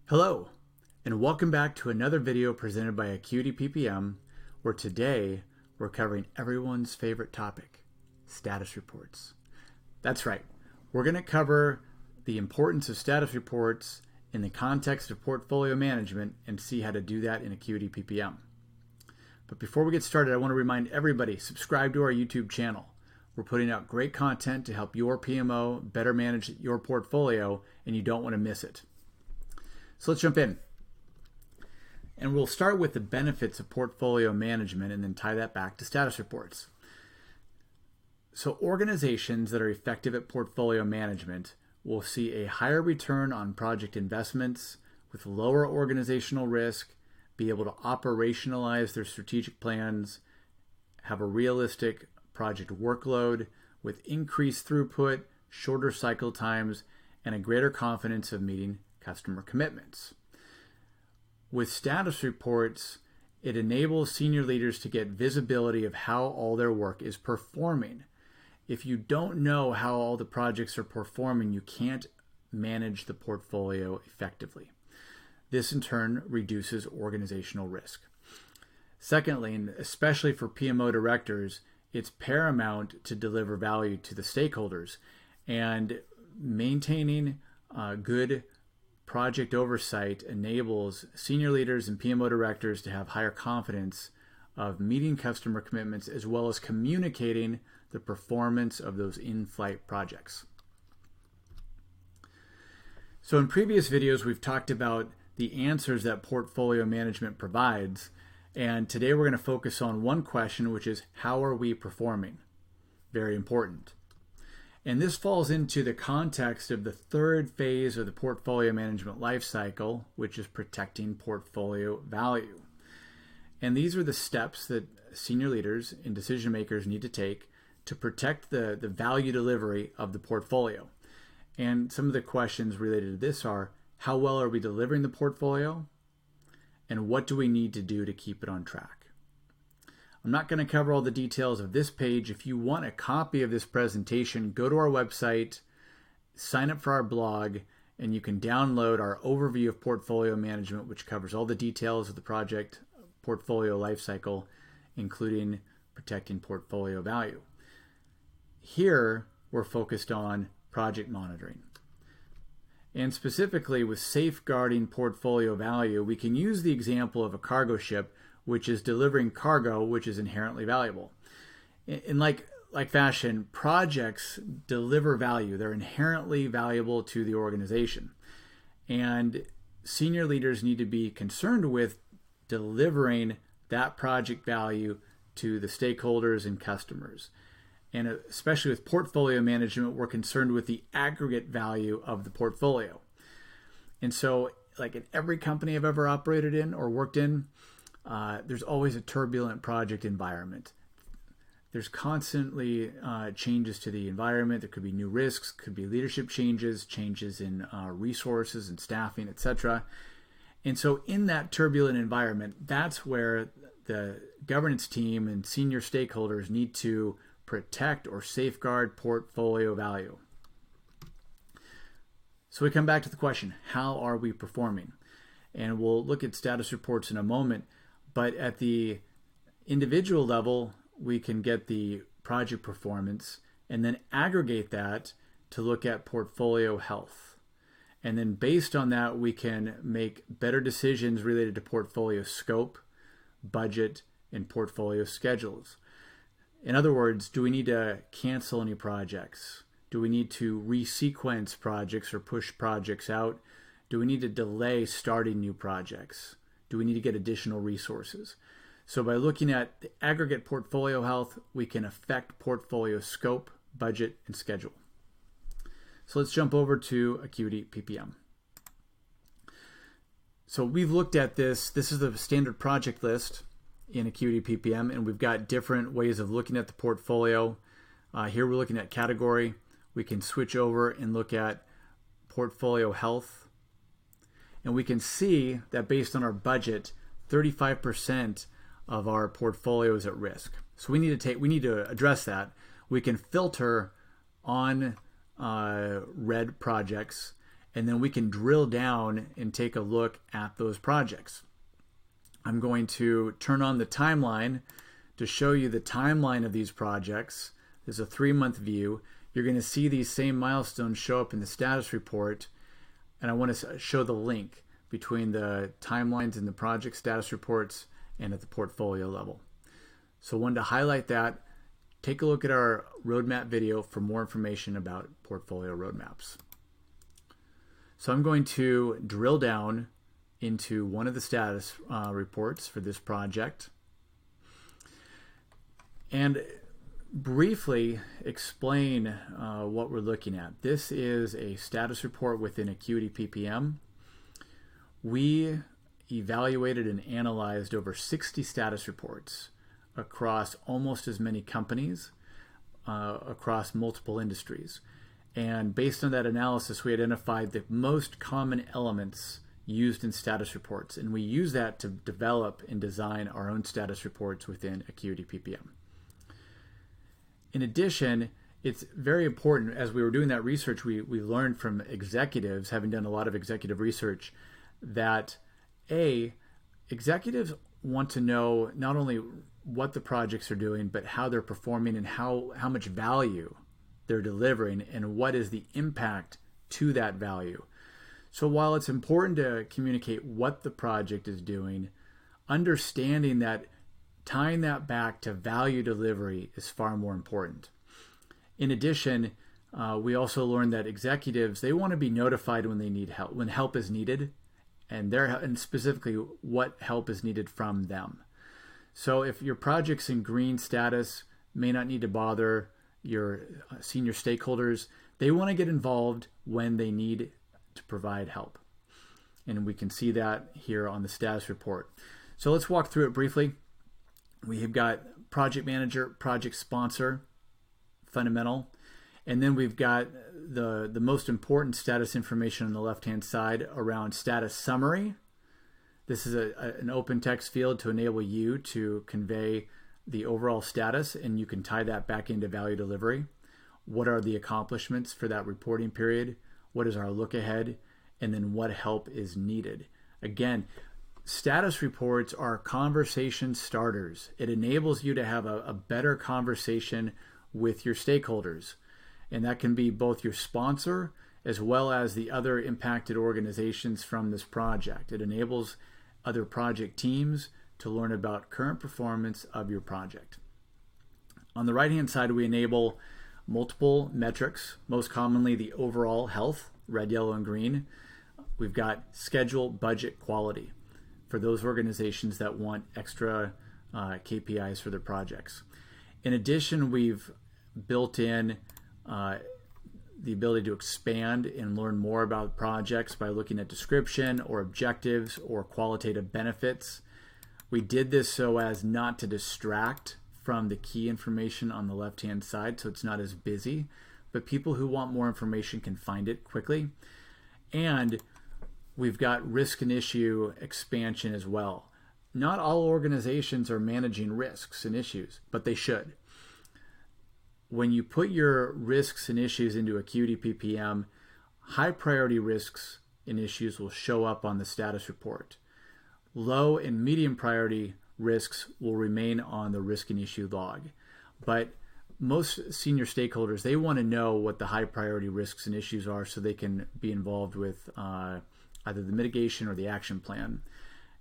Hello, and welcome back to another video presented by Acuity PPM, where today we're covering everyone's favorite topic, status reports. That's right, we're going to cover the importance of status reports in the context of portfolio management and see how to do that in Acuity PPM. But before we get started, I want to remind everybody, subscribe to our YouTube channel. We're putting out great content to help your PMO better manage your portfolio, and you don't want to miss it. So let's jump in. And we'll start with the benefits of portfolio management and then tie that back to status reports. So organizations that are effective at portfolio management will see a higher return on project investments with lower organizational risk, be able to operationalize their strategic plans, have a realistic project workload with increased throughput, shorter cycle times, and a greater confidence of meeting customer commitments. With status reports, it enables senior leaders to get visibility of how all their work is performing. If you don't know how all the projects are performing, you can't manage the portfolio effectively. This in turn reduces organizational risk. Secondly, and especially for PMO directors, it's paramount to deliver value to the stakeholders, and maintaining good project oversight enables senior leaders and PMO directors to have higher confidence of meeting customer commitments as well as communicating the performance of those in-flight projects. So in previous videos, we've talked about the answers that portfolio management provides, and today we're going to focus on one question, which is how are we performing? Very important. And this falls into the context of the third phase of the portfolio management lifecycle, which is protecting portfolio value. And these are the steps that senior leaders and decision makers need to take to protect the value delivery of the portfolio. And some of the questions related to this are, how well are we delivering the portfolio? And what do we need to do to keep it on track? I'm not going to cover all the details of this page. If you want a copy of this presentation, go to our website, sign up for our blog, and you can download our overview of portfolio management, which covers all the details of the project portfolio lifecycle, including protecting portfolio value. Here, we're focused on project monitoring. And specifically with safeguarding portfolio value, we can use the example of a cargo ship which is delivering cargo which is inherently valuable. In like fashion, projects deliver value. They're inherently valuable to the organization. And senior leaders need to be concerned with delivering that project value to the stakeholders and customers. And especially with portfolio management, we're concerned with the aggregate value of the portfolio. And so, like in every company I've ever operated in or worked in, there's always a turbulent project environment. There's constantly changes to the environment. There could be new risks, could be leadership changes, changes in resources and staffing, etc. And so in that turbulent environment, that's where the governance team and senior stakeholders need to protect or safeguard portfolio value. So we come back to the question, how are we performing? And we'll look at status reports in a moment, but at the individual level, we can get the project performance and then aggregate that to look at portfolio health. And then based on that, we can make better decisions related to portfolio scope, budget, and portfolio schedules. In other words, do we need to cancel any projects? Do we need to resequence projects or push projects out? Do we need to delay starting new projects? Do we need to get additional resources? So by looking at the aggregate portfolio health, we can affect portfolio scope, budget, and schedule. So let's jump over to Acuity PPM. So we've looked at this. This is the standard project list in Acuity PPM, and we've got different ways of looking at the portfolio. Here we're looking at category. We can switch over and look at portfolio health. And we can see that based on our budget, 35% of our portfolio is at risk. So we need to address that. We can filter on red projects and then we can drill down and take a look at those projects. I'm going to turn on the timeline to show you the timeline of these projects. There's a 3-month view. You're going to see these same milestones show up in the status report, and I want to show the link between the timelines in the project status reports and at the portfolio level. So I wanted to highlight that. Take a look at our roadmap video for more information about portfolio roadmaps. So I'm going to drill down into one of the status reports for this project and briefly explain what we're looking at. This is a status report within Acuity PPM. We evaluated and analyzed over 60 status reports across almost as many companies, across multiple industries. And based on that analysis, we identified the most common elements used in status reports, and we use that to develop and design our own status reports within Acuity PPM. In addition, it's very important, as we were doing that research, we learned from executives, having done a lot of executive research, that executives want to know not only what the projects are doing, but how they're performing and how much value they're delivering and what is the impact to that value. So while it's important to communicate what the project is doing, understanding that tying that back to value delivery is far more important. In addition, we also learned that executives, they want to be notified when they need help, when help is needed, and specifically what help is needed from them. So if your project's in green status, may not need to bother your senior stakeholders. They want to get involved when they need to provide help. And we can see that here on the status report. So let's walk through it briefly. We have got project manager, project sponsor, fundamental, and then we've got the most important status information on the left-hand side around status summary. This is an open text field to enable you to convey the overall status, and you can tie that back into value delivery. What are the accomplishments for that reporting period? What is our look ahead? And then what help is needed? Again, status reports are conversation starters. It enables you to have a better conversation with your stakeholders. And that can be both your sponsor as well as the other impacted organizations from this project. It enables other project teams to learn about current performance of your project. On the right-hand side, we enable multiple metrics, most commonly the overall health, red, yellow, and green. We've got schedule, budget, quality for those organizations that want extra KPIs for their projects. In addition, we've built in the ability to expand and learn more about projects by looking at description or objectives or qualitative benefits. We did this so as not to distract from the key information on the left-hand side, so it's not as busy, but people who want more information can find it quickly. And we've got risk and issue expansion as well. Not all organizations are managing risks and issues, but they should. When you put your risks and issues into Acuity PPM, high priority risks and issues will show up on the status report. Low and medium priority risks will remain on the risk and issue log. But most senior stakeholders, they want to know what the high priority risks and issues are so they can be involved with either the mitigation or the action plan.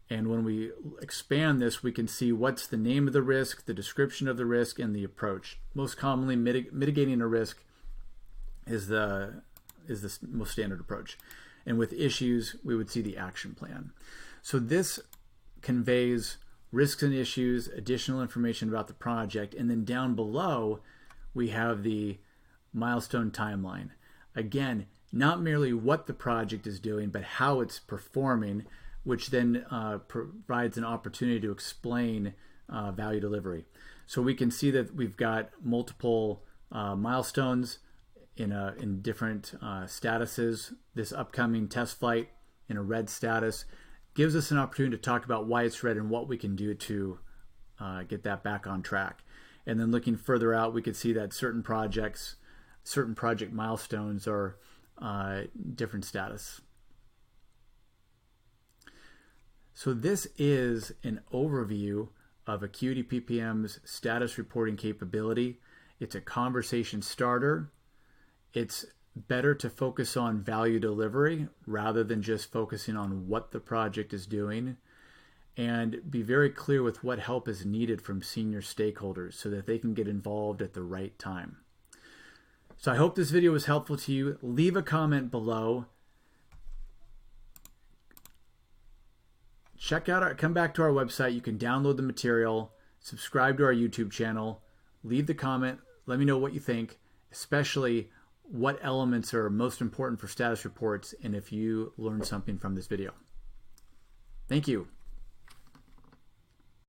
And when we expand this, we can see what's the name of the risk, the description of the risk, and the approach. Most commonly, mitigating a risk is the most standard approach. And with issues, we would see the action plan. So this conveys risks and issues, additional information about the project, and then down below, we have the milestone timeline. Again, not merely what the project is doing, but how it's performing, which then provides an opportunity to explain value delivery. So we can see that we've got multiple milestones in different statuses. This upcoming test flight in a red status gives us an opportunity to talk about why it's red and what we can do to get that back on track. And then looking further out, we could see that certain project milestones are different status. So this is an overview of Acuity PPM's status reporting capability. It's a conversation starter. It's better to focus on value delivery rather than just focusing on what the project is doing, and be very clear with what help is needed from senior stakeholders so that they can get involved at the right time. So I hope this video was helpful to you. Leave a comment below. Come back to our website. You can download the material, subscribe to our YouTube channel, leave the comment, let me know what you think, especially what elements are most important for status reports, and if you learned something from this video. Thank you.